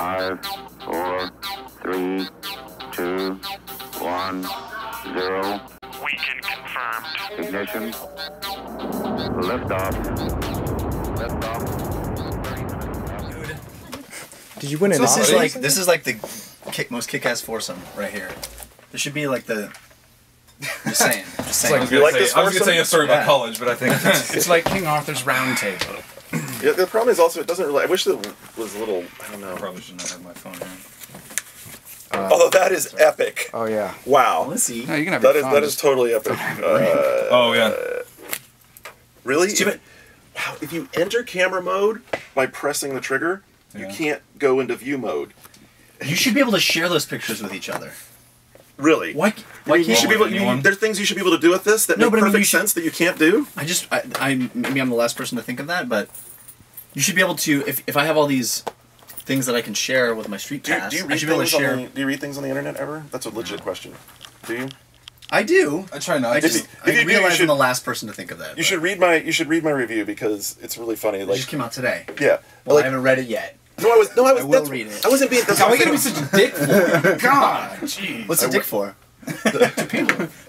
5, 4, 3, 2, 1, 0. Weekend confirmed. Ignition. Liftoff. Liftoff. Did you win an This Oscar? is like the most kick-ass foursome right here. This should be like the. Just saying. Just saying. Like, I was this going to tell you a story about Yeah. college, but I think It's like King Arthur's Round Table. Yeah, the problem is also it doesn't really. I wish it was a little. I don't I know. probably should not have my phone here. Although that is epic. Oh yeah. Wow. Let's see. No, you can have That your is phone. that is totally epic. Oh, yeah. Really? Stupid. Wow. If you enter camera mode by pressing the trigger, you Yeah. can't go into view mode. You should be able to share those pictures with each other. Really? Why? I Why mean, you can't should be able. anyone? There's things you should be able to do with this that No, make but I mean, perfect you should- sense that you can't do. I maybe I'm the last person to think of that, but you should be able to. If I have all these things that I can share with my street Do you, pass, do you I read should be able to things on share. the, Do you read things on the internet ever? That's a legit question. Do you? I do. I try not I to. just If you do, you realize should- I'm the last person to think of that. You but should read my. You should read my review because it's really funny. It Like, just came out today. yeah. Well, Like, I haven't read it yet. no, I was. I will that's- read it. I wasn't being. That's How are what we I'm gonna be saying. such a dick for? God, jeez. What's a dick for?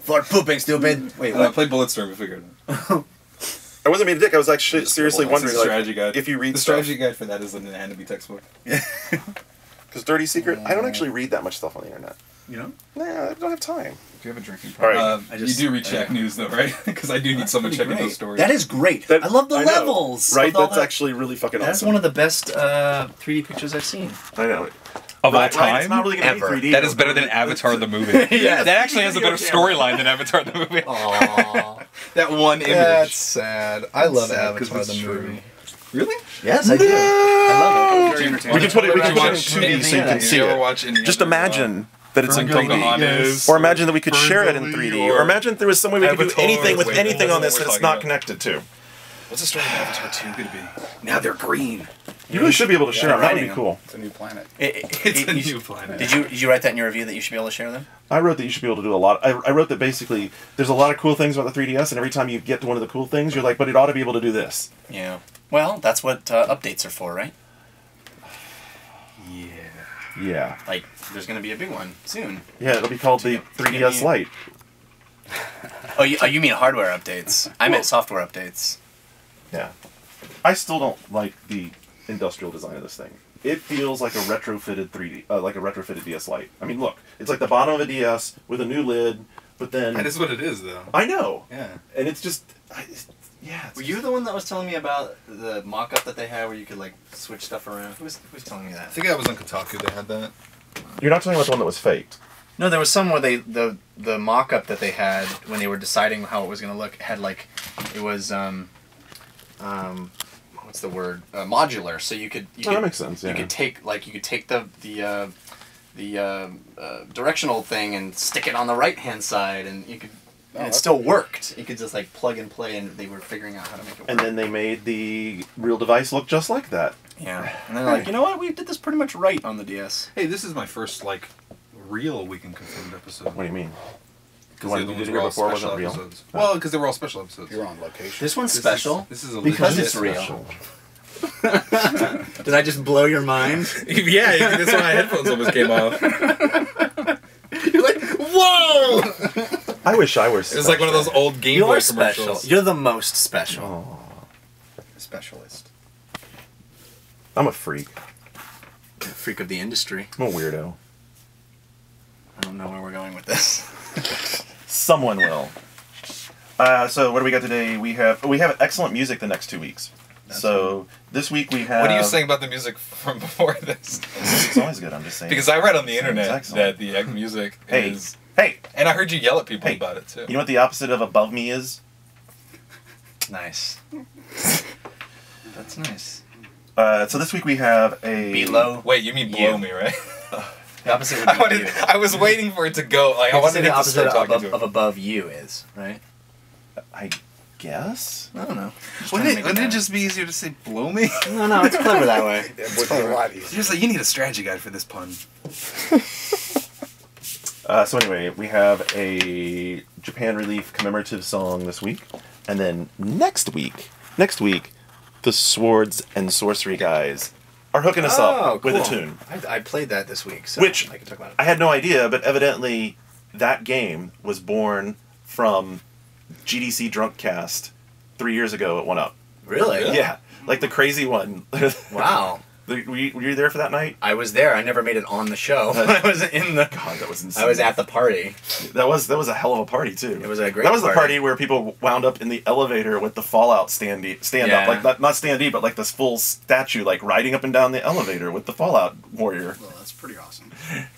For pooping, stupid. Wait, I what? played Bulletstorm, we figured it out. I wasn't being a dick. I was actually seriously That's wondering, the like, strategy guide. if you read the stuff. strategy guide for that is in an anatomy textbook. Because Dirty Secret, I don't actually read that much stuff on the internet. You know? Nah, I don't have time. Do you have a drinking All right. problem? I just- you do read Shack News though, right? Because I do need someone Pretty checking great. those stories. That is great. That- I love the know, levels. Right? of all That's that. actually really fucking That's awesome. one of the best 3D pictures I've seen. I know. of all Right, time. it's not really going to Ever. be 3D. That is better than Avatar the movie. Yeah. that actually has a better storyline than Avatar the movie. Aww. That one image. That's sad. I love sad 'cause Avatar it's the true. movie. Really? Yes, I do. I love it. Very We entertaining. can put it in Watch 2D so you can see ever it. watch any Just other, imagine that it's in 3D. Pocahontas. Or imagine that we could share it in 3D. Or imagine if there was some way we could do Avatar. anything with Wait, anything what on was this it that we're it's not talking connected to. What's the story of Avatar 2 going to be? Now they're green. You really should be able to share them. That would be writing cool. It's a new planet. It's a new planet. Did you write that in your review that you should be able to share them? I wrote that you should be able to do a lot. I wrote that basically there's a lot of cool things about the 3DS, and every time you get to one of the cool things, you're like, but it ought to be able to do this. Yeah. Well, that's what updates are for, right? Yeah. Like, there's going to be a big one soon. Yeah, it'll be called the 3DS Lite. Oh, you mean hardware updates? I meant software updates. Yeah. I still don't like the industrial design of this thing. It feels like a retrofitted 3D, like a retrofitted DS Lite. I mean, look, it's like the bottom of a DS with a new lid, but then That is what it is, though. I know, Yeah. and it's just, yeah. It's Were you the one that was telling me about the mock-up that they had where you could, like, switch stuff around? Who's telling me that? I think I was on Kotaku that had that. You're not talking about the one that was faked. No, there was some where the mock-up that they had when they were deciding how it was going to look had, like, it was, what's the word? Modular. So you could... That makes sense, yeah. You could take the directional thing and stick it on the right-hand side, and you could... And it still worked. You could just, like, plug and play, and they were figuring out how to make it work. And then they made the real device look just like that. Yeah. And they're like, you know what? We did this pretty much right on the DS. Hey, this is my first, like, real Weekend Confirmed episode. What do you mean? The Because one the you other did ones here were all before special wasn't real? episodes. Well, because they were all special episodes. You're on location. This one's This special. This is a Because legit it's real. Special. Did I just blow your mind? Yeah, that's why my headphones almost came off. You're like, whoa! I wish I were It was like one of those old Game You're Boy special. commercials. You're the most special. Specialist. I'm a freak. Freak of the industry. I'm a weirdo. I don't know where we're going with this. Someone will. So what do we got today? We have excellent music the next 2 weeks. So this week we have. What are you saying about the music from before this? It's always good. I'm just saying. Because I read on the Sounds internet excellent. that the music Hey, is... hey, And I heard you yell at people Hey. about it, too. you know what the opposite of above me is? Nice. That's nice. So this week we have a Below. Wait, you mean blow You. me, right? The opposite would be you. I was waiting for it to go. Like, I I wanted the him to opposite start talking of, to of him. above you is, right? I guess. I don't know. Wouldn't it just be easier to say blow me? No, it's clever that way. It would be a lot easier. Seriously, you need a strategy guide for this pun. So anyway, we have a Japan Relief commemorative song this week, and then next week, the Swords and Sorcery guys are hooking us up with a cool. tune. I played that this week, so Which I can talk about it. I had no idea, but evidently that game was born from GDC Drunkcast 3 years ago at 1UP. Really? Yeah, like the crazy one. Wow. Were you there for that night? I was there. I never made it on the show. I was in the. God, that was insane. I was at the party. That was a hell of a party too. It was a great. That was the party. party where people wound up in the elevator with the Fallout stand Yeah. up, like not standee, but like this full statue, like riding up and down the elevator with the Fallout warrior. Well, that's pretty awesome.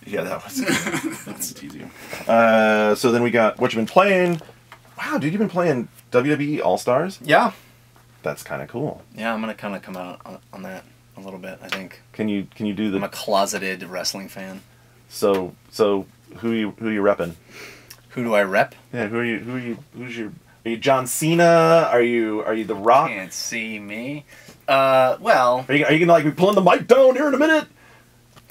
Yeah, that was. That's teasing. So then we got what you've been playing. Wow, dude, you've been playing WWE All Stars. Yeah. That's kind of cool. Yeah, I'm gonna kind of come out on that a little bit. I think. Can you do I'm a the closeted wrestling fan. so who you repping? Who do I rep? Yeah, who's your are you John Cena? Are you The Rock? Can't see me. Well. Are you gonna like be pulling the mic down here in a minute?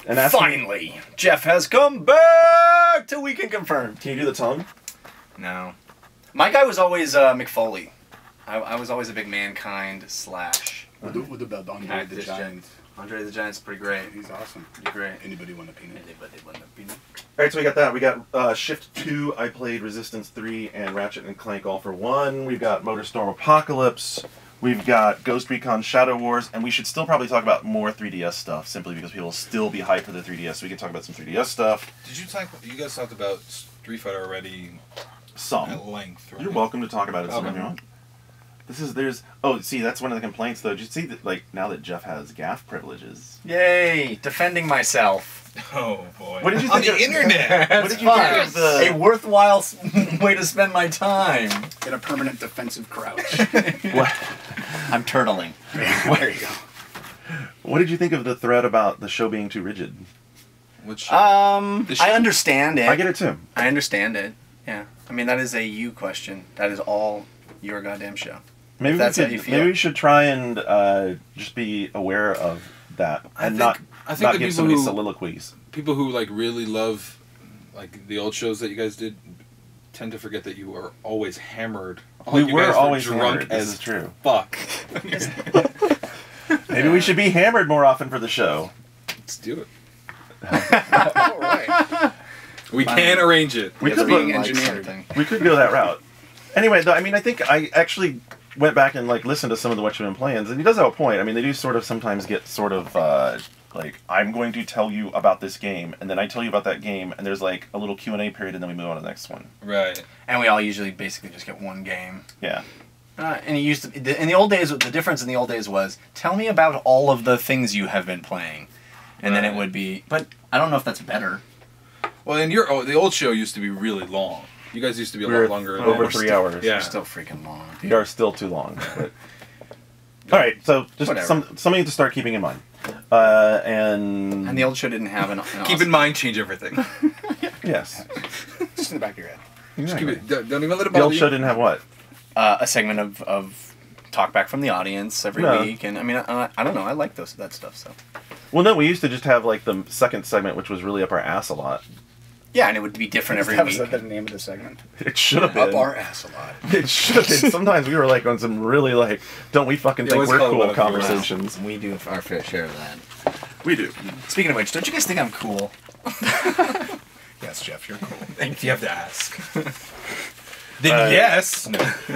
And ask me- Finally, Jeff has come back to Weekend Confirmed. Can you do the tongue? No. My guy was always Mick Foley. I was always a big Mankind slash. What about Andre the Cactus Giant? Andre the Giant's pretty great. He's awesome. Pretty great. Anybody want a peanut? Alright, so we got that. We got Shift 2, I played Resistance 3, and Ratchet and Clank all for one. We've got Motorstorm Apocalypse. We've got Ghost Recon Shadow Wars, and we should still probably talk about more 3DS stuff, simply because people will still be hyped for the 3DS, so we can talk about some 3DS stuff. Did you guys talked about Street Fighter already Some. at length, right? You're welcome to talk about it some Okay. if you want. See, that's one of the complaints, though. Did you see that, like, now that Jeff has GAF privileges? Yay! Defending myself. Oh boy. What did you On think the of- internet? What did you think of A the... worthwhile way to spend my time. Get a permanent defensive crouch. What, I'm turtling. There you go. what did you think of the thread about the show being too rigid? Which, I understand it. I get it, too. I understand it. Yeah. I mean, that is a you question. That is all your goddamn show. Maybe If that's we how you could, feel. maybe we should try and just be aware of that and I not think not the give people somebody who- soliloquies. People who like really love like the old shows that you guys did tend to forget that you were always hammered. We You were guys always drunk hammered. This as is true. fuck. Maybe we should be hammered more often for the show. Let's do it. All right. We can arrange it. We It's could being look- engineered. We could go that route. Anyway, though, I mean, I think I actually went back and like listened to some of the What You've Been Playing, and he does have a point. I mean, they do sort of sometimes get sort of like, I'm going to tell you about this game, and then I tell you about that game, and there's like a little Q&A period, and then we move on to the next one. Right. And we all usually basically just get one game. Yeah. And it used to, in the old days, the difference in the old days was, tell me about all of the things you have been playing. And then it Right. would be, but I don't know if that's better. Well, and the old show used to be really long. You guys used to be a We're lot longer. over than- 3 hours. Yeah. It's still freaking long. They are still too long. But... All right, so just Whatever. something to start keeping in mind. And And the old show didn't have an Keep in mind, change everything. yes, Just in the back of your head. Just keep it. Don't even let it the bother old you. show didn't have what? a segment of talk back from the audience every No. week. And I mean, I don't know. I like that stuff. So Well, no, we used to just have like the second segment, which was really up our ass a lot. yeah, and it would be different every That was week. the name of the segment. It should have Up been. our ass a lot. It should have been. Sometimes we were like on some really like, don't we fucking Yeah, think let's we're call it cool what it is. conversations. We do our fair share of that. We do. Speaking of which, don't you guys think I'm cool? Yes, Jeff, you're cool. If you have to ask. Then yes.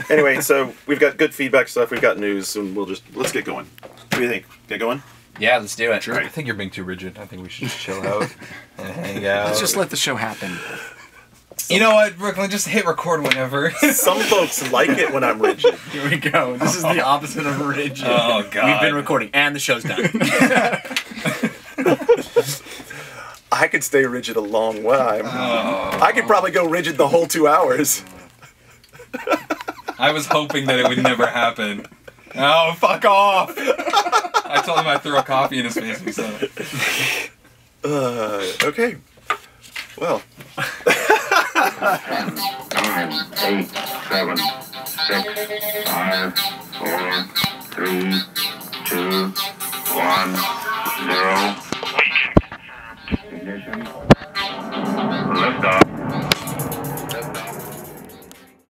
Anyway, so we've got good feedback stuff. We've got news, and let's get going. What do you think? Get going? Yeah, let's do it. I think you're being too rigid. I think we should just chill out and hang out. Let's just let the show happen. You know what, Brooklyn? Just hit record whenever. Some folks like it when I'm rigid. Here we go. This is the opposite of rigid. Oh, God. We've been recording, and the show's done. I could stay rigid a long time. I could probably go rigid the whole 2 hours. I was hoping that it would never happen. Oh, fuck off! I told him I'd throw a coffee in his face. So. Okay. Well. 10, 9, 8, 7, 6, 5, 4, 3, 2, 1.